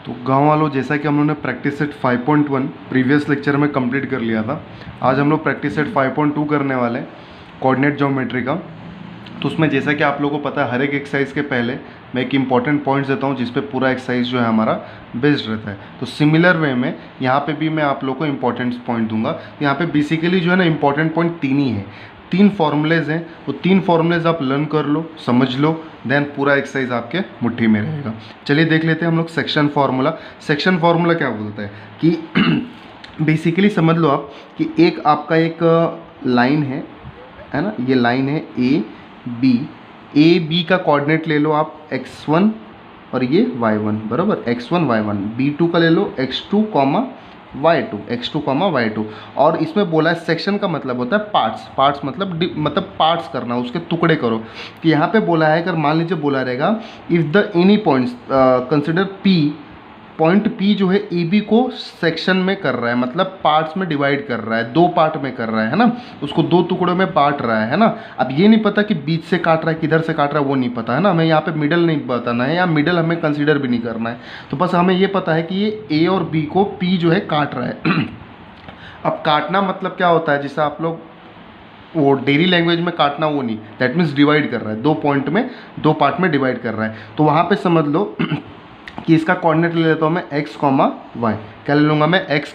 तो गांव वालों, जैसा कि हम लोगों ने प्रैक्टिस सेट 5.1 प्रीवियस लेक्चर में कंप्लीट कर लिया था, आज हम लोग प्रैक्टिस सेट 5.2 करने वाले हैं कोऑर्डिनेट ज्योमेट्री का। तो उसमें जैसा कि आप लोगों को पता है, हर एक एक्सरसाइज के पहले मैं एक इंपॉर्टेंट पॉइंट्स देता हूँ जिस पे पूरा एक्सरसाइज जो है हमारा बेस्ड रहता है। तो सिमिलर वे में यहाँ पे भी मैं आप लोगों को इंपॉर्टेंट पॉइंट दूंगा। यहाँ पे बेसिकली जो है ना इंपॉर्टेंट पॉइंट तीन ही है, तीन फॉर्मूलेज हैं। वो तीन फॉर्मूलेज आप लर्न कर लो, समझ लो, देन पूरा एक्सरसाइज आपके मुट्ठी में रहेगा। चलिए देख लेते हैं हम लोग सेक्शन फार्मूला। सेक्शन फार्मूला क्या बोलता है कि बेसिकली समझ लो आप कि एक आपका एक लाइन है ना, ये लाइन है ए बी का कोऑर्डिनेट ले लो आप x1 और ये y1 बराबर, x1 y1। b2 का ले लो x2 y2 और इसमें बोला है सेक्शन का मतलब होता है पार्ट्स मतलब पार्ट्स करना, उसके टुकड़े करो। कि यहाँ पे बोला है, अगर मान लीजिए बोला रहेगा if the any points consider point P जो है ए बी को सेक्शन में कर रहा है, मतलब पार्ट्स में डिवाइड कर रहा है, दो पार्ट में कर रहा है ना, उसको दो टुकड़ों में बांट रहा है ना। अब ये नहीं पता कि बीच से काट रहा है किधर से काट रहा है, वो नहीं पता है ना। हमें यहाँ पे मिडल नहीं बताना है, या मिडल हमें कंसीडर भी नहीं करना है। तो बस हमें ये पता है कि ये ए और बी को P जो है काट रहा है। अब काटना मतलब क्या होता है, जिसे आप लोग वो डेली लैंग्वेज में काटना, वो नहीं, दैट मीन्स डिवाइड कर रहा है, दो पॉइंट में दो पार्ट में डिवाइड कर रहा है। तो वहाँ पे समझ लो कि इसका कोऑर्डिनेट ले लेता हूँ मैं x, y। क्या ले लूँगा मैं x,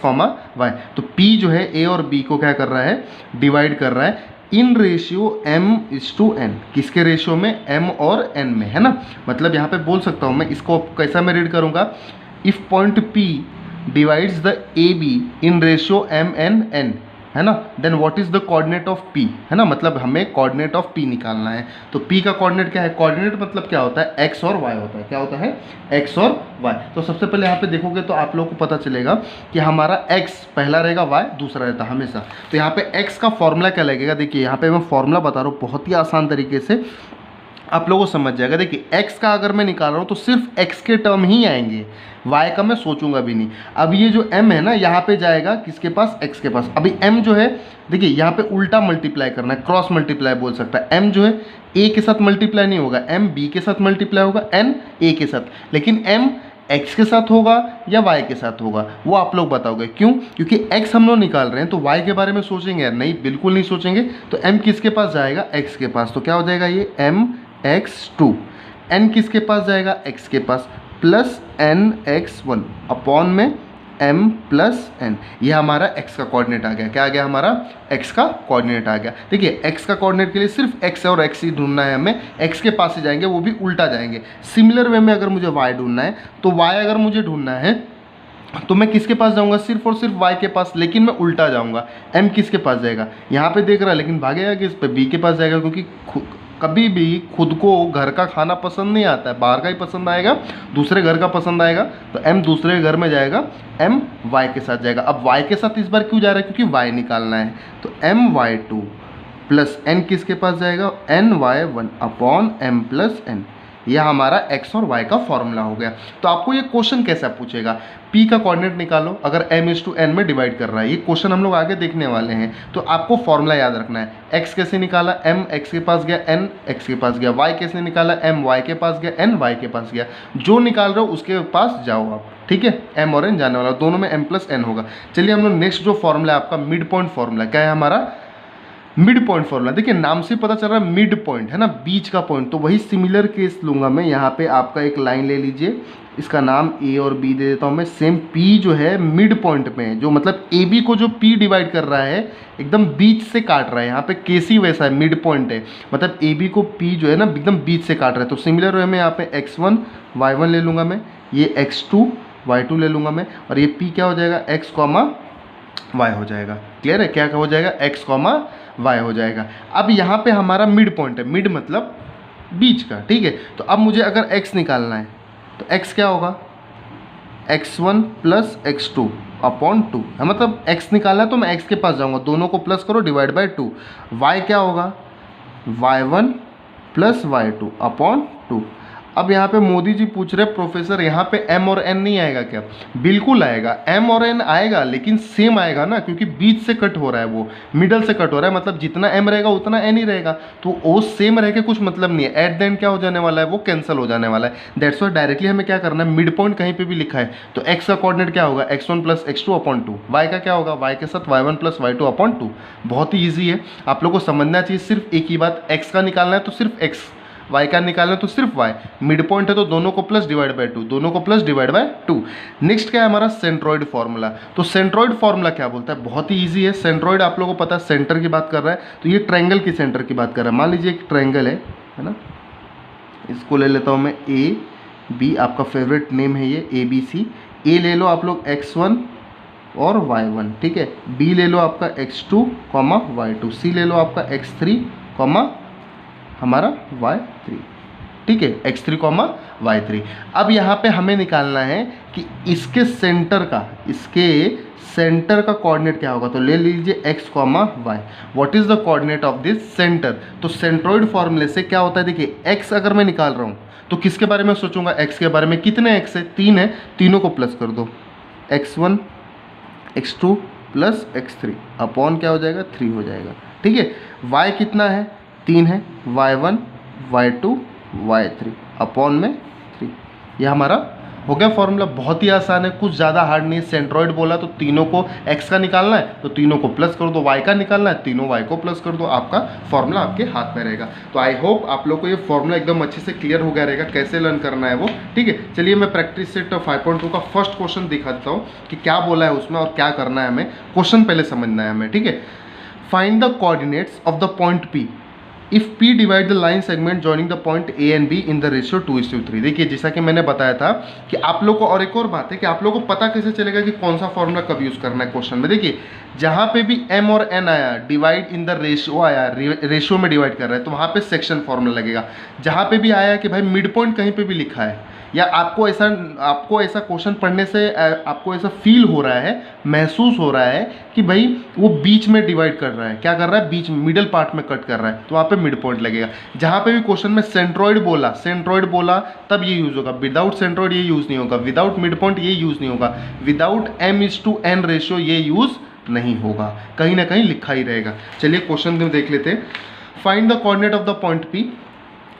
y। तो P जो है a और b को क्या कर रहा है, डिवाइड कर रहा है इन रेशियो m:n। किसके रेशियो में, m और n में, है ना। मतलब यहाँ पे बोल सकता हूँ मैं, इसको कैसा मैं रीड करूँगा, if point P divides the A B in ratio m:n, है ना, then what is the coordinate of P, है ना। मतलब हमें कोऑर्डिनेट ऑफ P निकालना है। तो P का कोऑर्डिनेट क्या है, कोऑर्डिनेट मतलब क्या होता है, x और y होता है। क्या होता है, x और y। तो सबसे पहले यहाँ पे देखोगे तो आप लोगों को पता चलेगा कि हमारा x पहला रहेगा, y दूसरा रहता है हमेशा। तो यहाँ पे x का फॉर्मूला क्या लगेगा, देखिए यहाँ पे मैं फॉर्मूला बता रहा हूँ बहुत ही आसान तरीके से, आप लोगों को समझ जाएगा। देखिए x का अगर मैं निकाल रहा हूँ तो सिर्फ x के टर्म ही आएंगे, y का मैं सोचूंगा भी नहीं। अब ये जो m है ना, यहाँ पे जाएगा किसके पास, x के पास। अभी m जो है, देखिए यहाँ पे उल्टा मल्टीप्लाई करना है, क्रॉस मल्टीप्लाई बोल सकता है। m जो है a के साथ मल्टीप्लाई नहीं होगा, m b के साथ मल्टीप्लाई होगा, n a के साथ। लेकिन m x के साथ होगा या y के साथ होगा, वो आप लोग बताओगे। क्यों, क्योंकि x हम लोग निकाल रहे हैं, तो y के बारे में सोचेंगे नहीं, बिल्कुल नहीं सोचेंगे। तो m किसके पास जाएगा, x के पास। तो क्या हो जाएगा ये mx2। n किसके पास जाएगा, x के पास, प्लस nx1 अपॉन में m प्लस n। ये हमारा x का कोऑर्डिनेट आ गया। क्या आ गया, हमारा x का कोऑर्डिनेट आ गया। देखिए x का कोऑर्डिनेट के लिए सिर्फ x और x ही ढूंढना है हमें, x के पास ही जाएंगे, वो भी उल्टा जाएंगे। सिमिलर वे में अगर मुझे y ढूंढना है, तो y अगर मुझे ढूंढना है तो मैं किसके पास जाऊंगा, सिर्फ और सिर्फ y के पास, लेकिन मैं उल्टा जाऊंगा। m किसके पास जाएगा, यहाँ पे देख रहा है, लेकिन भागेगा किस पे, b के पास जाएगा। क्योंकि कभी भी खुद को घर का खाना पसंद नहीं आता है, बाहर का ही पसंद आएगा, दूसरे घर का पसंद आएगा। तो m दूसरे घर में जाएगा, m y के साथ जाएगा। अब y के साथ इस बार क्यों जा रहा है, क्योंकि y निकालना है। तो my2 प्लस n किसके पास जाएगा, ny1 upon m plus n। यह हमारा x और y का फॉर्मूला हो गया। तो आपको ये क्वेश्चन कैसा पूछेगा, p का कोऑर्डिनेट निकालो अगर m:n में डिवाइड कर रहा है। ये क्वेश्चन हम लोग आगे देखने वाले हैं। तो आपको फॉर्मूला याद रखना है, x कैसे निकाला, m x के पास गया, n x के पास गया। y कैसे निकाला, m y के पास गया, n y के पास गया। जो निकाल रहे हो उसके पास जाओ आप, ठीक है। m और n जाने वाला, दोनों में m प्लस n होगा। चलिए हम लोग नेक्स्ट जो फॉर्मूला है आपका मिड पॉइंट फॉर्मूला, क्या है हमारा, मिड पॉइंट फॉर्मूला। देखिए नाम से पता चल रहा है मिड पॉइंट, है ना, बीच का पॉइंट। तो वही सिमिलर केस लूंगा मैं। यहाँ पे आपका एक लाइन ले लीजिए, इसका नाम a और b दे देता हूँ मैं। सेम p जो है मिड पॉइंट में है, जो मतलब a b को जो p डिवाइड कर रहा है, एकदम बीच से काट रहा है। यहाँ पे केस ही वैसा है, मिड पॉइंट है, मतलब a b को p जो है ना एकदम बीच से काट रहा है। तो सिमिलर वे में यहाँ पे x1 y1 ले लूँगा मैं, ये x2 y2 ले लूँगा मैं, और ये p क्या हो जाएगा, x, y हो जाएगा। क्लियर है, क्या हो जाएगा, x, y हो जाएगा। अब यहाँ पे हमारा मिड पॉइंट है, मिड मतलब बीच का, ठीक है। तो अब मुझे अगर x निकालना है, तो x क्या होगा, x1 प्लस x2 अपॉन 2 है। मतलब x निकालना है तो मैं x के पास जाऊँगा, दोनों को प्लस करो, डिवाइड बाय 2। y क्या होगा, y1 प्लस y2 अपॉन 2। अब यहाँ पे मोदी जी पूछ रहे प्रोफेसर यहाँ पे m और n नहीं आएगा क्या? बिल्कुल आएगा, m और n आएगा, लेकिन सेम आएगा ना, क्योंकि बीच से कट हो रहा है, वो मिडल से कट हो रहा है, मतलब जितना m रहेगा उतना n ही रहेगा, तो वो सेम रह के कुछ मतलब नहीं है। एट द एंड क्या हो जाने वाला है, वो कैंसिल हो जाने वाला है। दैट्स वाई डायरेक्टली हमें क्या करना है, मिड पॉइंट कहीं पर भी लिखा है तो x का कोऑर्डिनेट क्या होगा, x1 plus x2 upon 2, y का क्या होगा, y के साथ y1 प्लस y2 अपॉन 2। बहुत ही ईजी है, आप लोग को समझना चाहिए सिर्फ एक ही बात, x का निकालना है तो सिर्फ x, y का निकालना है तो सिर्फ y, मिड पॉइंट है तो दोनों को प्लस डिवाइड बाय 2, दोनों को प्लस डिवाइड बाय 2। नेक्स्ट क्या है हमारा, सेंट्रॉइड फार्मूला। तो सेंट्रॉइड फार्मूला क्या बोलता है, बहुत ही इजी है। सेंट्रॉइड आप लोगों को पता है सेंटर की बात कर रहा है, तो ये ट्रायंगल की सेंटर की बात कर रहा है। मान लीजिए एक ट्रायंगल है ना, इसको ले लेता हूँ मैं ए बी, आपका फेवरेट नेम है ये ए बी सी। ए ले लो आप लोग x1 और y1, ठीक है। बी ले लो आपका x2 कॉमा y2, सी ले लो आपका x3 कॉमा हमारा y3, ठीक है, x3 कॉमा y3। अब यहाँ पे हमें निकालना है कि इसके सेंटर का कोऑर्डिनेट क्या होगा, तो ले लीजिए x comma y। What is the coordinate of this centre, तो सेंट्रॉइड फॉर्मूले से क्या होता है, देखिए x अगर मैं निकाल रहा हूँ तो किसके बारे में सोचूंगा, x के बारे में। कितने x है, 3 है, तीनों को प्लस कर दो, x1 x2 plus x3 upon क्या हो जाएगा, 3 हो जाएगा, ठीक है। y कितना है, 3 है, y1 y2 y3 अपॉन में 3, यह हमारा हो गया फॉर्मूला। बहुत ही आसान है, कुछ ज़्यादा हार्ड नहीं है। सेंट्रॉइड बोला तो तीनों को x का निकालना है तो तीनों को प्लस कर दो, y का निकालना है तीनों y को प्लस कर दो, आपका फॉर्मूला आपके हाथ में रहेगा। तो आई होप आप लोग को ये फॉर्मूला एकदम अच्छे से क्लियर हो गया रहेगा, कैसे लर्न करना है वो, ठीक है। चलिए मैं प्रैक्टिस सेट 5.2 का फर्स्ट क्वेश्चन दिखा देता हूँ कि क्या बोला है उसमें और क्या करना है हमें। क्वेश्चन पहले समझना है हमें, ठीक है। Find the coordinates of the point P if P divide the line segment joining the point A and B in the ratio 2:3। देखिए जैसा कि मैंने बताया था कि आप लोग को, और एक और बात है कि आप लोग को पता कैसे चलेगा कि कौन सा फॉर्मूला कब यूज़ करना है क्वेश्चन में। देखिए जहाँ पे भी m और n आया, डिवाइड इन द रेशियो आया, रेशियो में डिवाइड कर रहा है, तो वहाँ पे सेक्शन फॉर्मूला लगेगा। जहाँ पे भी आया कि भाई मिड पॉइंट कहीं पे भी लिखा है, या आपको ऐसा क्वेश्चन पढ़ने से आपको ऐसा फील हो रहा है, महसूस हो रहा है कि भाई वो बीच में डिवाइड कर रहा है, क्या कर रहा है, बीच मिडिल पार्ट में कट कर रहा है, तो वहाँ पे मिड पॉइंट लगेगा। जहाँ पे भी क्वेश्चन में सेंट्रॉइड बोला तब ये यूज़ होगा, विदाउट सेंट्रॉइड ये यूज़ नहीं होगा, विदाउट मिड पॉइंट ये यूज़ नहीं होगा, विदाउट m/n रेशियो ये यूज़ नहीं होगा, कहीं ना कहीं लिखा ही रहेगा। चलिए क्वेश्चन में देख लेते हैं। Find the coordinate of the point P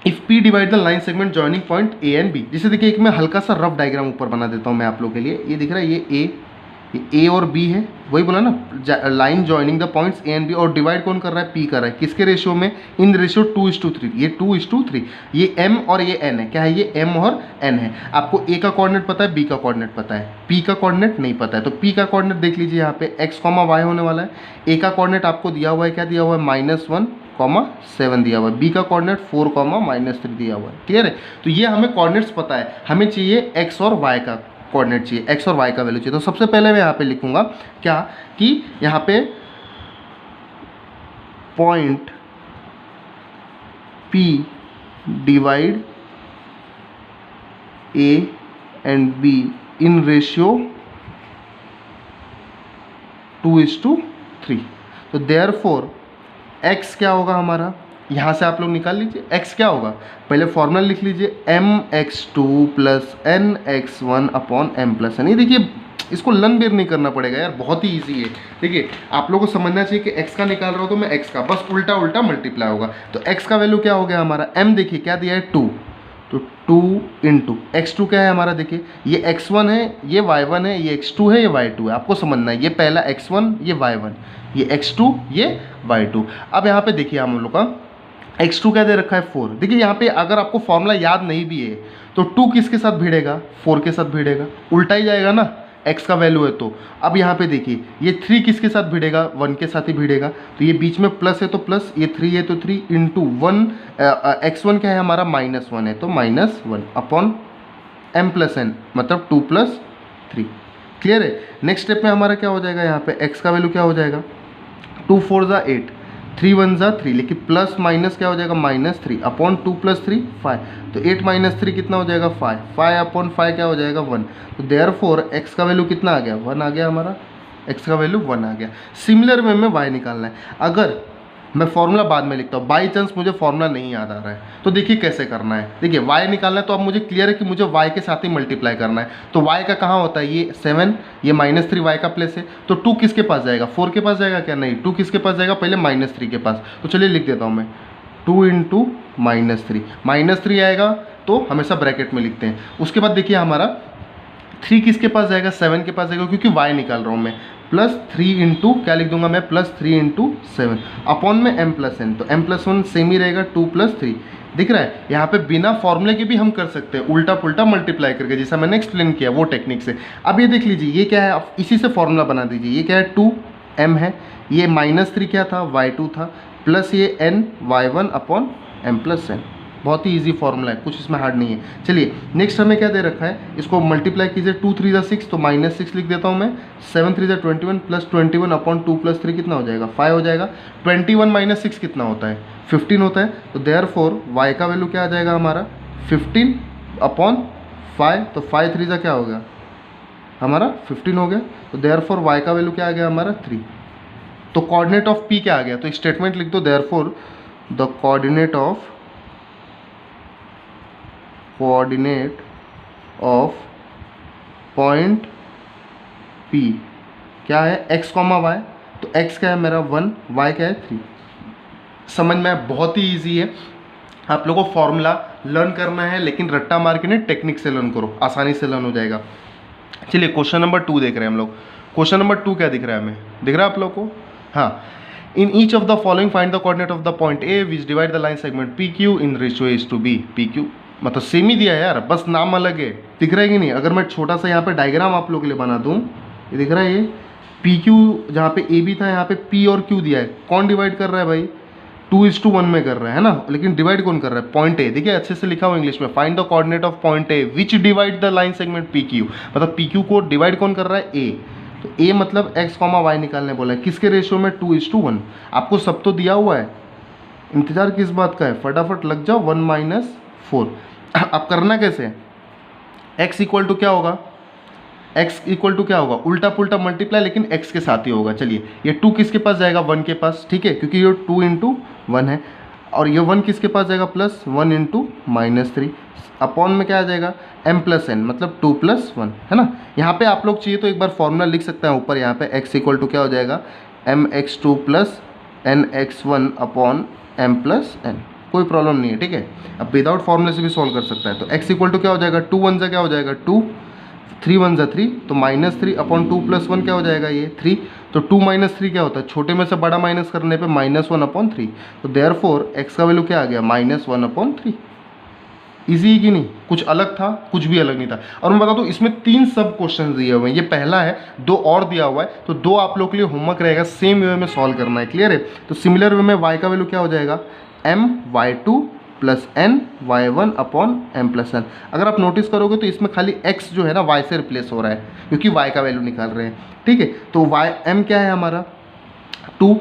if P divide the line segment joining point A and B। जैसे देखिए एक मैं हल्का सा रफ डायग्राम ऊपर बना देता हूँ मैं आप लोग के लिए। ये दिख रहा है, ये A और B है, वही बोला ना, line joining the points A and B, और डिवाइड कौन कर रहा है, P कर रहा है, किसके रेशियो में, इन रेशियो 2:3। ये 2:3, ये M और ये N है, क्या है, ये M और N है। आपको A का कोऑर्डिनेट पता है, B का कोऑर्डिनेट पता है, P का कोऑर्डिनेट नहीं पता है, तो P का कोऑर्डिनेट देख लीजिए यहाँ पे x, y होने वाला है। A का कोऑर्डिनेट आपको दिया हुआ है, क्या दिया हुआ है, -1,7 दिया हुआ है। B का कोऑर्डिनेट 4, -3 दिया हुआ है, क्लियर है। तो ये हमें कोऑर्डिनेट्स पता है, हमें चाहिए x और y का कोऑर्डिनेट चाहिए, x और y का वैल्यू चाहिए। तो सबसे पहले मैं यहाँ पे लिखूंगा क्या, कि यहाँ पे point P divide A and B in ratio 2:3। तो देयरफॉर x क्या होगा हमारा, यहाँ से आप लोग निकाल लीजिए x क्या होगा, पहले फॉर्मूला लिख लीजिए mx2 plus nx1 upon m+n। ये देखिए इसको लन बेर नहीं करना पड़ेगा यार, बहुत ही इजी है। देखिए आप लोगों को समझना चाहिए कि x का निकाल रहा हूँ तो मैं x का बस उल्टा उल्टा मल्टीप्लाई होगा। तो x का वैल्यू क्या हो गया हमारा, m देखिए क्या दिया है 2, तो 2 इंटू x2 क्या है हमारा, देखिए ये x1 है, ये y1 है, ये x2 है, ये y2 है। आपको समझना है, ये पहला x1, ये y1, ये x2, ये y2। अब यहाँ पे देखिए हम लोग का x2 क्या दे रखा है 4। देखिए यहाँ पे अगर आपको फॉर्मूला याद नहीं भी है तो 2 किसके साथ भिड़ेगा, 4 के साथ भिड़ेगा, उल्टा ही जाएगा ना, x का वैल्यू है तो। अब यहाँ पे देखिए ये 3 किसके साथ भिड़ेगा, 1 के साथ ही भिड़ेगा, तो ये बीच में प्लस है तो प्लस, ये 3 है तो 3 इंटू 1, x1 क्या है हमारा -1 है तो -1 अपॉन m+n, मतलब 2+3, क्लियर है। नेक्स्ट स्टेप में हमारा क्या हो जाएगा, यहाँ पे x का वैल्यू क्या हो जाएगा, 2 4 = 8, 3 1 = 3, लेकिन प्लस माइनस क्या हो जाएगा, -3 अपॉन 2 + 3 5, तो 8 - 3 कितना हो जाएगा 5, 5 अपॉन 5 क्या हो जाएगा 1। तो देयरफॉर x का वैल्यू कितना आ गया, 1 आ गया हमारा, x का वैल्यू 1 आ गया। सिमिलर वे में y निकालना है। अगर मैं फॉर्मूला बाद में लिखता हूँ, बाई चांस मुझे फॉर्मूला नहीं याद आ रहा है तो देखिए कैसे करना है। देखिए y निकालना है तो अब मुझे क्लियर है कि मुझे y के साथ ही मल्टीप्लाई करना है। तो y का कहाँ होता है, ये 7, ये -3 y का प्लेस है, तो 2 किसके पास जाएगा, 4 के पास जाएगा क्या, नहीं 2 किसके पास जाएगा, पहले -3 के पास। तो चलिए लिख देता हूँ मैं 2 इंटू -3 आएगा तो हमेशा ब्रैकेट में लिखते हैं। उसके बाद देखिए हमारा 3 किसके पास जाएगा, 7 के पास जाएगा, क्योंकि y निकाल रहा हूँ मैं, +3 इंटू क्या लिख दूंगा मैं, +3 इंटू 7 अपॉन में m+n, तो m+1 सेम ही रहेगा, 2 + 3 दिख रहा है। यहाँ पे बिना फॉर्मूले के भी हम कर सकते हैं, उल्टा पुल्टा मल्टीप्लाई करके, जैसा मैंने एक्सप्लेन किया वो टेक्निक से। अब ये देख लीजिए ये क्या है, आप इसी से फॉर्मूला बना दीजिए। ये क्या है, 2m है, ये -3 क्या था, y2 था, प्लस ये n y1 अपॉन m+n। बहुत ही इजी फॉर्मूला है, कुछ इसमें हार्ड नहीं है। चलिए नेक्स्ट हमें क्या दे रखा है, इसको मल्टीप्लाई कीजिए, 2 3 = 6 तो -6 लिख देता हूँ मैं, 7 3 = 21 प्लस 21 अपॉन 2 + 3 कितना हो जाएगा, 5 हो जाएगा। 21 - 6 कितना होता है, 15 होता है। तो देयरफॉर y का वैल्यू क्या आ जाएगा हमारा, 15 अपॉन 5, तो 5 3 = क्या हो गया हमारा 15 हो गया। तो देयरफॉर y का वैल्यू क्या आ गया हमारा 3। तो कोऑर्डिनेट ऑफ p क्या आ गया, तो स्टेटमेंट लिख दो, therefore the coordinate of point P क्या है, x, y। तो x क्या है मेरा 1, y क्या है 3। समझ में आया, बहुत ही इजी है। आप लोगों को फॉर्मूला लर्न करना है, लेकिन रट्टा मार के नहीं, टेक्निक से लर्न करो, आसानी से लर्न हो जाएगा। चलिए क्वेश्चन नंबर 2 देख रहे हैं हम लोग। क्वेश्चन नंबर 2 क्या दिख रहा है हमें, दिख रहा है आप लोग को, हाँ। In each of the following find the coordinate of the point A which divide the line segment PQ in ratio A:B। PQ मतलब सेम ही दिया है यार, बस नाम अलग है, दिख रहा है कि नहीं। अगर मैं छोटा सा यहाँ पे डायग्राम आप लोगों के लिए बना दूँ, ये दिख रहा है, ये PQ जहाँ पे AB था, यहाँ पे P और Q दिया है। कौन डिवाइड कर रहा है भाई, 2:1 में कर रहा है ना, लेकिन डिवाइड कौन कर रहा है, पॉइंट ए। देखिए अच्छे से लिखा हुआ इंग्लिश में, find the coordinate of point A which divide the line segment PQ, मतलब PQ को डिवाइड कौन कर रहा है, ए। तो ए मतलब x, y निकालने बोला है, किसके रेशियो में, 2:1। आपको सब तो दिया हुआ है, इंतजार किस बात का है, फटाफट लग जाओ, 1 - 4। अब करना कैसे, x इक्वल टू क्या होगा, x इक्वल टू क्या होगा, उल्टा पुल्टा मल्टीप्लाई, लेकिन x के साथ ही होगा। चलिए ये 2 किसके पास जाएगा, 1 के पास, ठीक है, क्योंकि ये 2 × 1 है। और ये 1 किसके पास जाएगा, +1 × -3 अपॉन में क्या आ जाएगा, m+n, मतलब 2 + 1 है ना। यहाँ पे आप लोग चाहिए तो एक बार फॉर्मूला लिख सकते हैं ऊपर, यहाँ पे x इक्वल टू क्या हो जाएगा, mx2 + nx1 अपॉन m+n, कोई प्रॉब्लम नहीं है, ठीक है। अब विदाउट फॉर्मूले से भी सॉल्व कर सकता है। तो x इक्वल टू क्या हो जाएगा, 2 1 क्या हो जाएगा 2, 3 1 3, तो -3 अपॉन 2 + 1 क्या हो जाएगा, ये 3। तो 2 - 3 क्या होता है, छोटे में से बड़ा माइनस करने पे -1/3। तो देयरफॉर x का वैल्यू क्या आ गया, -1/3। इजी है कि नहीं, कुछ अलग था, कुछ भी अलग नहीं था। और मैं बता दूं इसमें 3 सब क्वेश्चन दिए हुए हैं, ये पहला है, 2 और दिया हुआ है, तो 2 आप लोग के लिए होमवर्क रहेगा, सेम वे में सॉल्व करना है, क्लियर है। तो सिमिलर वे में y का वैल्यू क्या हो जाएगा, my2 + ny1 अपॉन m+n। अगर आप नोटिस करोगे तो इसमें खाली x जो है ना y से रिप्लेस हो रहा है, क्योंकि y का वैल्यू निकाल रहे हैं, ठीक है। तो m क्या है हमारा 2,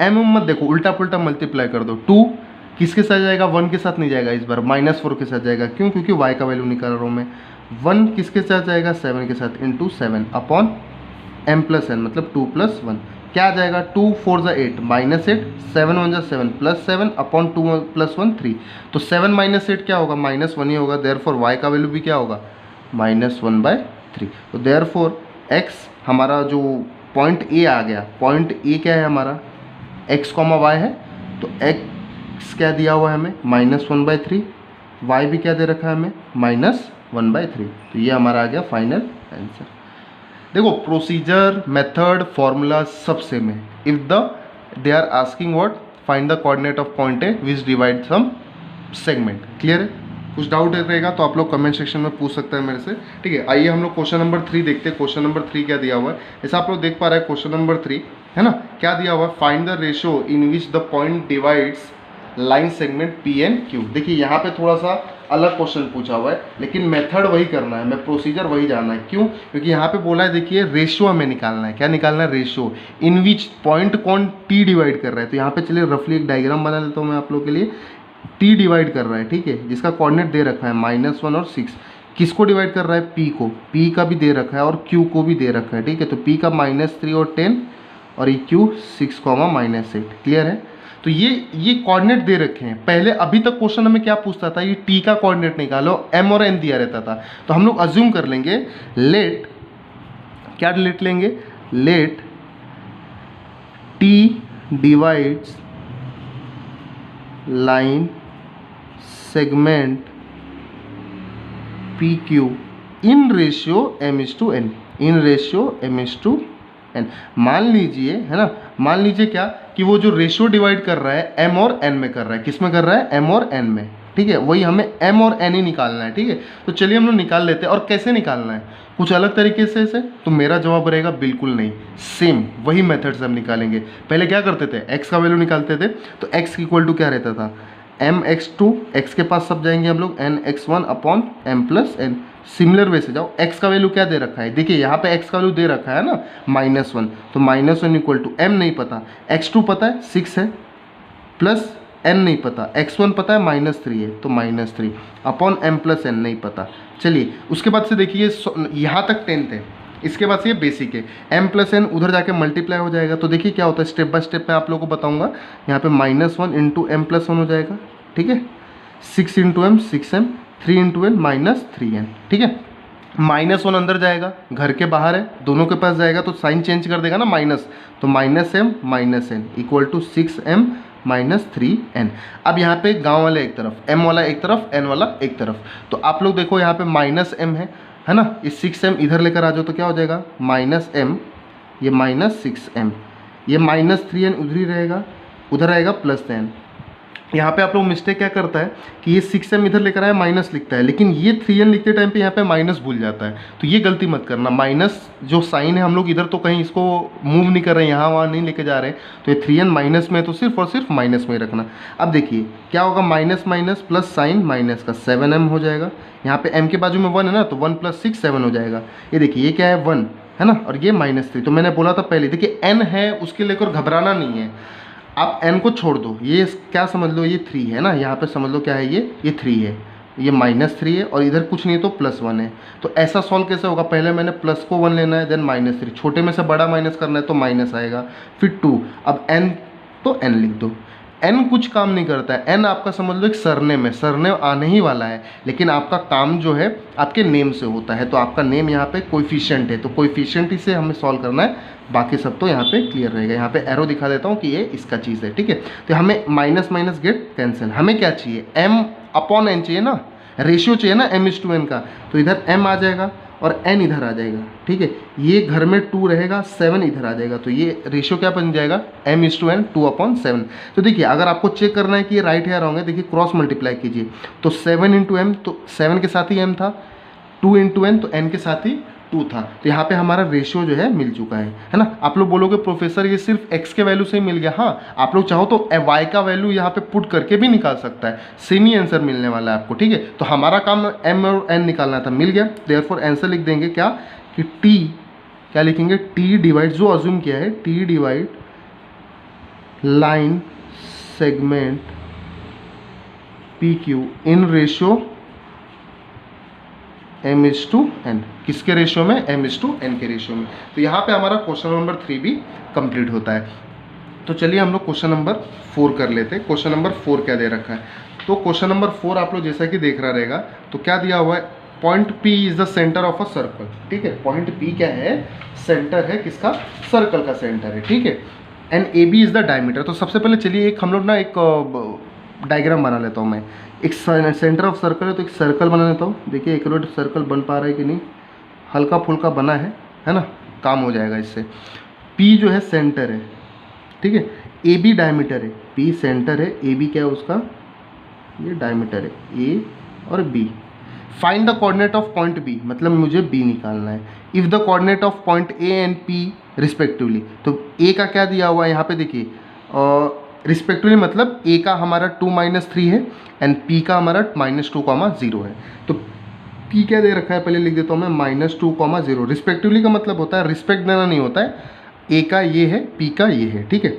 m मत देखो, उल्टा पुल्टा मल्टीप्लाई कर दो। 2 किसके साथ जाएगा, 1 के साथ नहीं जाएगा, इस बार -4 के साथ जाएगा, क्यों, क्योंकि y का वैल्यू निकाल रहा हूँ मैं। 1 किसके साथ जाएगा, 7 के साथ, × 7 अपॉन m+n, मतलब 2 + 1 क्या आ जाएगा, 2 4 = 8, -8, 7 1 = 7, +7 अपॉन 2 + 1 3। तो 7 - 8 क्या होगा, -1 ही होगा। देयरफॉर y का वैल्यू भी क्या होगा, -1/3। तो देयरफॉर x हमारा जो पॉइंट ए आ गया, पॉइंट ए क्या है हमारा, x, y है, तो x क्या दिया हुआ है हमें, -1/3, y भी क्या दे रखा है हमें, -1/3। तो ये हमारा आ गया फाइनल आंसर। देखो प्रोसीजर, मेथड, फॉर्मूला सब सेम है। If they are asking what, find the coordinate of point A which divide some segment, clear है। कुछ डाउट रहेगा तो आप लोग कमेंट सेक्शन में पूछ सकते हैं मेरे से, ठीक है। आइए हम लोग क्वेश्चन नंबर 3 देखते हैं। क्वेश्चन नंबर 3 क्या दिया हुआ है, ऐसा आप लोग देख पा रहे हैं। क्वेश्चन नंबर 3 है ना, क्या दिया हुआ है, find the ratio in which the point divides line segment P and Q। देखिए यहाँ पे थोड़ा सा अलग क्वेश्चन पूछा हुआ है, लेकिन मेथड वही करना है, मैं प्रोसीजर वही जानना है। क्यों, क्योंकि यहाँ पे बोला है, देखिए रेशियो हमें निकालना है। क्या निकालना है, रेशियो इन विच पॉइंट कौन T डिवाइड कर रहा है। तो यहाँ पे चलिए रफली एक डायग्राम बना लेता हूँ मैं आप लोग के लिए। T डिवाइड कर रहा है, ठीक है, जिसका कोऑर्डिनेट दे रखा है -1 और 6। किसको डिवाइड कर रहा है, P को, P का भी दे रखा है और Q को भी दे रखा है, ठीक है। तो P का -3 और 10 और ये Q 6, -8, क्लियर है। तो ये कोऑर्डिनेट दे रखे हैं। पहले अभी तक क्वेश्चन हमें क्या पूछता था, ये टी का कोऑर्डिनेट निकालो, एम और एन दिया रहता था। तो हम लोग अज्यूम कर लेंगे लेट, क्या लेट लेंगे, let T divides line segment P Q in ratio m/n, in ratio m/n। मान लीजिए, है ना, मान लीजिए क्या कि वो जो रेशियो डिवाइड कर रहा है m और n में कर रहा है, किस में कर रहा है, m और n में, ठीक है। वही हमें m और n ही निकालना है, ठीक है। तो चलिए हम लोग निकाल लेते हैं। और कैसे निकालना है, कुछ अलग तरीके से तो मेरा जवाब रहेगा बिल्कुल नहीं, सेम वही मेथड से हम निकालेंगे। पहले क्या करते थे, x का वैल्यू निकालते थे, तो x इक्वल टू क्या रहता था, mx2, x के पास सब जाएंगे हम लोग, nx1 upon m+n। Similar way से जाओ, x का वैल्यू क्या दे रखा है, देखिए यहाँ पे x का वैल्यू दे रखा है ना -1, तो -1 इक्वल टू m नहीं पता, x2 पता है 6 है, प्लस n नहीं पता, x1 पता है -3 है, तो -3 अपॉन m+n नहीं पता। चलिए उसके बाद से देखिए, यहाँ तक 10th है, इसके बाद से ये बेसिक है, m+n उधर जाके मल्टीप्लाई हो जाएगा। तो देखिए क्या होता है, स्टेप बाय स्टेप मैं आप लोगों को बताऊंगा। यहाँ पे -1 इंटू m+1 हो जाएगा, ठीक है, 6 into m 6m, 3 into n -3n, ठीक है। -1 अंदर जाएगा, घर के बाहर है, दोनों के पास जाएगा तो साइन चेंज कर देगा ना माइनस, तो -m -n equal to 6m -3n। अब यहाँ पे गांव वाले एक तरफ, m वाला एक तरफ, n वाला एक तरफ। तो आप लोग देखो यहाँ पे -m है ना, ये 6m इधर लेकर आ जाओ तो क्या हो जाएगा, -m, ये -6m, ये -3n उधर ही रहेगा, उधर आएगा +n। यहाँ पे आप लोग मिस्टेक क्या करता है कि ये 6m इधर लेकर आया माइनस लिखता है, लेकिन ये 3n लिखते टाइम पे यहाँ पे माइनस भूल जाता है। तो ये गलती मत करना, माइनस जो साइन है हम लोग इधर तो कहीं इसको मूव नहीं कर रहे हैं, यहाँ वहाँ नहीं लेके जा रहे हैं, तो ये 3n माइनस में है तो सिर्फ और सिर्फ माइनस में ही रखना। अब देखिए क्या होगा, minus minus plus sign minus का 7m हो जाएगा। यहाँ पे m के बाजू में 1 है ना, तो 1 + 6 7 हो जाएगा। ये देखिए ये क्या है 1 है ना, और ये -3। तो मैंने बोला था पहले, देखिए n है उसके लेकर घबराना नहीं है, आप n को छोड़ दो, ये क्या समझ लो, ये 3 है ना, यहाँ पे समझ लो क्या है, ये 3 है, ये -3 है, और इधर कुछ नहीं है तो +1 है। तो ऐसा सॉल्व कैसे होगा, पहले मैंने प्लस को 1 लेना है, देन -3, छोटे में से बड़ा माइनस करना है तो माइनस आएगा, फिर 2, अब n तो n लिख दो। n कुछ काम नहीं करता है, n आपका समझ लो एक सरनेम है, सरनेम आने ही वाला है, लेकिन आपका काम जो है आपके नेम से होता है। तो आपका नेम यहाँ पे कोएफिशिएंट है, तो कोएफिशिएंट ही से हमें सॉल्व करना है, बाकी सब तो यहाँ पे क्लियर रहेगा। यहाँ पे एरो दिखा देता हूँ कि ये इसका चीज़ है, ठीक है। तो हमें माइनस माइनस गेट कैंसिल, हमें क्या चाहिए, m/n चाहिए ना, रेशियो चाहिए ना m/n का, तो इधर m आ जाएगा और n इधर आ जाएगा, ठीक है। ये घर में 2 रहेगा, 7 इधर आ जाएगा, तो ये रेशियो क्या बन जाएगा, m/n 2/7। तो देखिए अगर आपको चेक करना है कि ये राइट है या रॉन्ग है, देखिए क्रॉस मल्टीप्लाई कीजिए, तो 7 × m, तो 7 के साथ ही m था, 2 × n तो n के साथ ही 2 था। तो यहाँ पे हमारा रेशियो जो है मिल चुका है ना। आप लोग बोलोगे प्रोफेसर ये सिर्फ x के वैल्यू से ही मिल गया, हाँ आप लोग चाहो तो y का वैल्यू यहाँ पे पुट करके भी निकाल सकता है, सेम ही आंसर मिलने वाला है आपको, ठीक है। तो हमारा काम m और n निकालना था, मिल गया। देयरफॉर आंसर लिख देंगे क्या कि t, क्या लिखेंगे, t डिवाइड, जो अज्यूम किया है, t divide line segment P Q in ratio m/n, किसके रेशियो में, m/n के रेशियो में। तो यहाँ पे हमारा क्वेश्चन नंबर 3 भी कंप्लीट होता है। तो चलिए हम लोग क्वेश्चन नंबर 4 कर लेते हैं। क्वेश्चन नंबर 4 क्या दे रखा है, तो क्वेश्चन नंबर 4 आप लोग जैसा कि देख रहा रहेगा, तो क्या दिया हुआ है, point P is the centre of a circle, ठीक है। पॉइंट P क्या है, सेंटर है किसका, सर्कल का सेंटर है, ठीक है। And AB is the diameter. तो सबसे पहले चलिए एक हम लोग ना एक डायग्राम बना लेता हूँ मैं, एक सेंटर ऑफ सर्कल है तो एक सर्कल बना लेता हूँ। देखिए एक्यूरेट सर्कल बन पा रहा है कि नहीं, हल्का फुल्का बना है ना, काम हो जाएगा इससे। P जो है सेंटर है, ठीक है, AB डायमीटर है, P सेंटर है, AB क्या है उसका, ये डायमीटर है, A और B। Find the coordinate of point B, मतलब मुझे B निकालना है। If the coordinate of point A and P respectively, तो A का क्या दिया हुआ है यहाँ पे देखिए, रिस्पेक्टिवली मतलब A का हमारा 2 - 3 है एंड P का हमारा -2, 0 है। तो P क्या दे रखा है, पहले लिख देता हूँ मैं, -2, 0। रिस्पेक्टिवली का मतलब होता है रिस्पेक्ट देना नहीं होता है, A का ये है, P का ये है, ठीक है।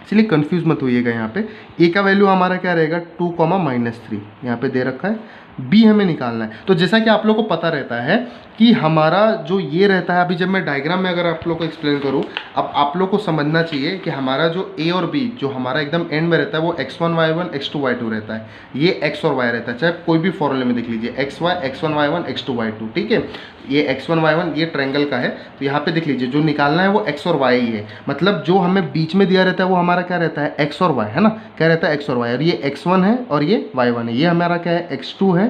इसलिए कंफ्यूज मत होइएगा। यहाँ पे A का वैल्यू हमारा क्या रहेगा, 2, -3 यहाँ पे दे रखा है, बी हमें निकालना है। तो जैसा कि आप लोग को पता रहता है कि हमारा जो ये रहता है, अभी जब मैं डायग्राम में अगर आप लोग को एक्सप्लेन करूँ, अब आप लोग को समझना चाहिए कि हमारा जो ए और बी जो हमारा एकदम एंड में रहता है वो x1 y1 x2 y2 रहता है, ये x और y रहता है, चाहे कोई भी फॉर्मूले में देख लीजिए x1 y1 x2 y2, ठीक है। ये x1 y1 ये ट्रायंगल का है, तो यहाँ पे देख लीजिए जो निकालना है वो x और y ही है, मतलब जो हमें बीच में दिया रहता है वो हमारा क्या रहता है, x और y है ना, क्या रहता है x और y, और ये x1 है और ये y1 है, ये हमारा क्या है x2 है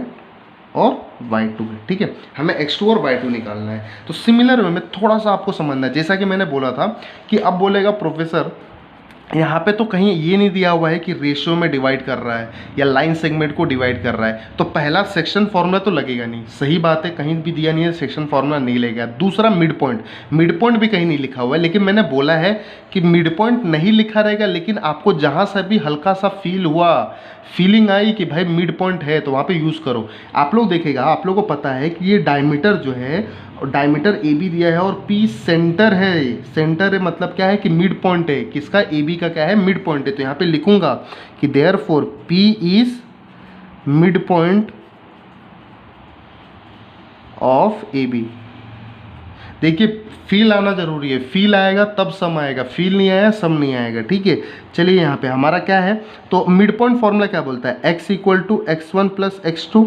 और y2 है, ठीक है। हमें x2 और y2 निकालना है। तो सिमिलर वे में थोड़ा सा आपको समझना है, जैसा कि मैंने बोला था कि अब बोलेगा प्रोफेसर यहाँ पे तो कहीं ये नहीं दिया हुआ है कि रेशियो में डिवाइड कर रहा है या लाइन सेगमेंट को डिवाइड कर रहा है, तो पहला सेक्शन फॉर्मूला तो लगेगा नहीं, सही बात है, कहीं भी दिया नहीं है सेक्शन फॉर्मूला नहीं लगेगा। दूसरा मिड पॉइंट भी कहीं नहीं लिखा हुआ है, लेकिन मैंने बोला है कि मिड पॉइंट नहीं लिखा रहेगा, लेकिन आपको जहाँ से भी हल्का सा फीलिंग आई कि भाई मिड पॉइंट है तो वहाँ पे यूज़ करो। आप लोग देखेगा, आप लोग को पता है कि ये डायमीटर जो है, डायमीटर ए बी दिया है और पी सेंटर है, सेंटर है मतलब क्या है कि मिड पॉइंट है, किसका, ए बी का क्या है, मिड पॉइंट है। तो यहाँ पे लिखूंगा कि therefore P is mid point of A B. देखिए फील आना जरूरी है, फील आएगा तब सम आएगा, फील नहीं आया सम नहीं आएगा, ठीक है। चलिए यहाँ पे हमारा क्या है, तो मिड पॉइंट फॉर्मूला क्या बोलता है, x equal to x1 plus x2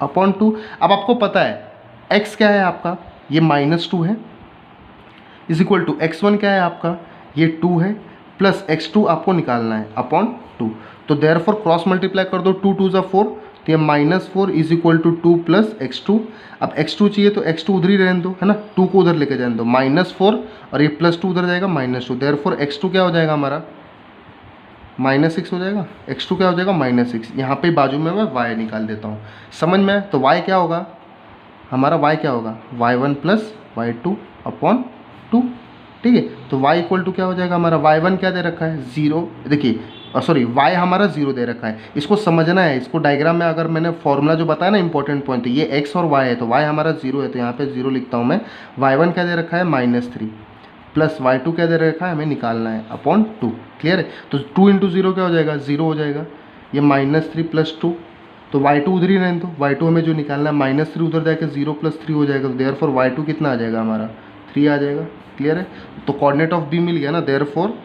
upon 2। अब आपको पता है x क्या है आपका, ये -2 है, इज इक्वल टू x1 क्या है आपका, ये 2 है, प्लस x2 आपको निकालना है अपॉन 2। तो देयरफॉर क्रॉस मल्टीप्लाई कर दो, 2 2 4, तो ये -4 is equal to 2 plus x2। अब x2 चाहिए तो x2 उधर ही रहने दो, है ना, 2 को उधर लेके जाने दो, -4 और ये +2 उधर जाएगा -2। देयरफॉर x2 क्या हो जाएगा हमारा, -6 हो जाएगा, x2 क्या हो जाएगा -6। यहाँ पे बाजू में मैं y निकाल देता हूँ, समझ में। तो y क्या होगा हमारा, y क्या होगा, y1 प्लस y2 अपॉन 2, ठीक है। तो y इक्वल टू क्या हो जाएगा हमारा, y1 क्या दे रखा है 0, देखिए सॉरी y हमारा 0 दे रखा है, इसको समझना है। इसको डायग्राम में अगर मैंने फॉर्मूला जो बताया ना इंपॉर्टेंट पॉइंट, तो ये x और y है, तो y हमारा 0 है, तो यहाँ पे 0 लिखता हूँ मैं। y1 क्या दे रखा है -3 प्लस y2 क्या दे रखा है, हमें निकालना है अपॉन 2, क्लियर है। तो 2 इंटू 0 क्या हो जाएगा, 0 हो जाएगा, ये -3 प्लस 2, तो y2 उधर ही रहने दो, y2 हमें जो निकालना है -3 उधर जाकर 0 + 3 हो जाएगा, तो देयरफॉर y2 कितना आ जाएगा हमारा 3 आ जाएगा, क्लियर है। तो कोऑर्डिनेट ऑफ बी मिल गया ना, देयरफॉर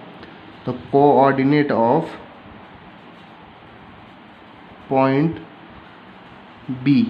तो कोऑर्डिनेट ऑफ पॉइंट बी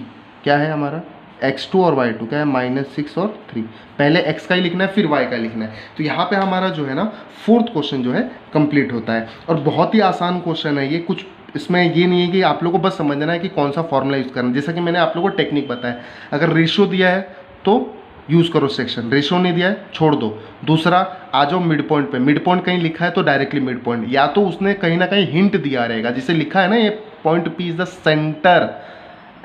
क्या है हमारा, x2 और y2 क्या है, -6 और 3। पहले x का ही लिखना है फिर y का लिखना है। तो यहाँ पे हमारा जो है ना 4th क्वेश्चन जो है कंप्लीट होता है, और बहुत ही आसान क्वेश्चन है ये, कुछ इसमें ये नहीं है कि आप लोगों को बस समझना है कि कौन सा फॉर्मूला यूज़ करना है। जैसा कि मैंने आप लोगों को टेक्निक बताया, अगर रेशियो दिया है तो यूज़ करो सेक्शन, रेशियो नहीं दिया है छोड़ दो। दूसरा, आ जाओ मिड पॉइंट पे, मिड पॉइंट कहीं लिखा है तो डायरेक्टली मिड पॉइंट, या तो उसने कहीं ना कहीं हिंट दिया रहेगा, जिसे लिखा है ना ये point P is the centre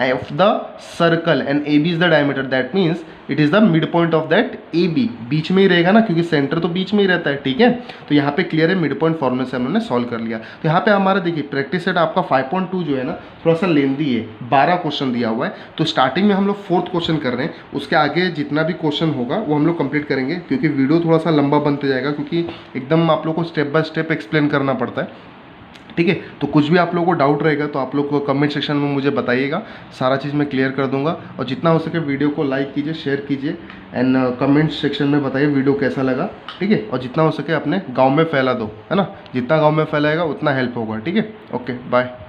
of the circle and AB is the diameter, that means it is the midpoint of that AB, बीच में ही रहेगा ना, क्योंकि सेंटर तो बीच में ही रहता है, ठीक है। तो यहाँ पे क्लियर है, मिड पॉइंट फॉर्मूले से हमने सॉल्व कर लिया। तो यहाँ पे हमारा देखिए प्रैक्टिस सेट आपका 5.2 जो है ना थोड़ा सा लेंदी है, 12 क्वेश्चन दिया हुआ है। तो स्टार्टिंग में हम लोग 4th क्वेश्चन कर रहे हैं, उसके आगे जितना भी क्वेश्चन होगा वो हम लोग कंप्लीट करेंगे, क्योंकि वीडियो थोड़ा सा लंबा बनते जाएगा, क्योंकि एकदम आप लोग को स्टेप बाय स्टेप एक्सप्लेन करना पड़ता है, ठीक है। तो कुछ भी आप लोगों को डाउट रहेगा तो आप लोग को कमेंट सेक्शन में मुझे बताइएगा, सारा चीज़ मैं क्लियर कर दूंगा। और जितना हो सके वीडियो को लाइक कीजिए, शेयर कीजिए, एंड कमेंट सेक्शन में बताइए वीडियो कैसा लगा, ठीक है। और जितना हो सके अपने गांव में फैला दो, है ना, जितना गांव में फैलाएगा उतना हेल्प होगा, ठीक है। Okay bye.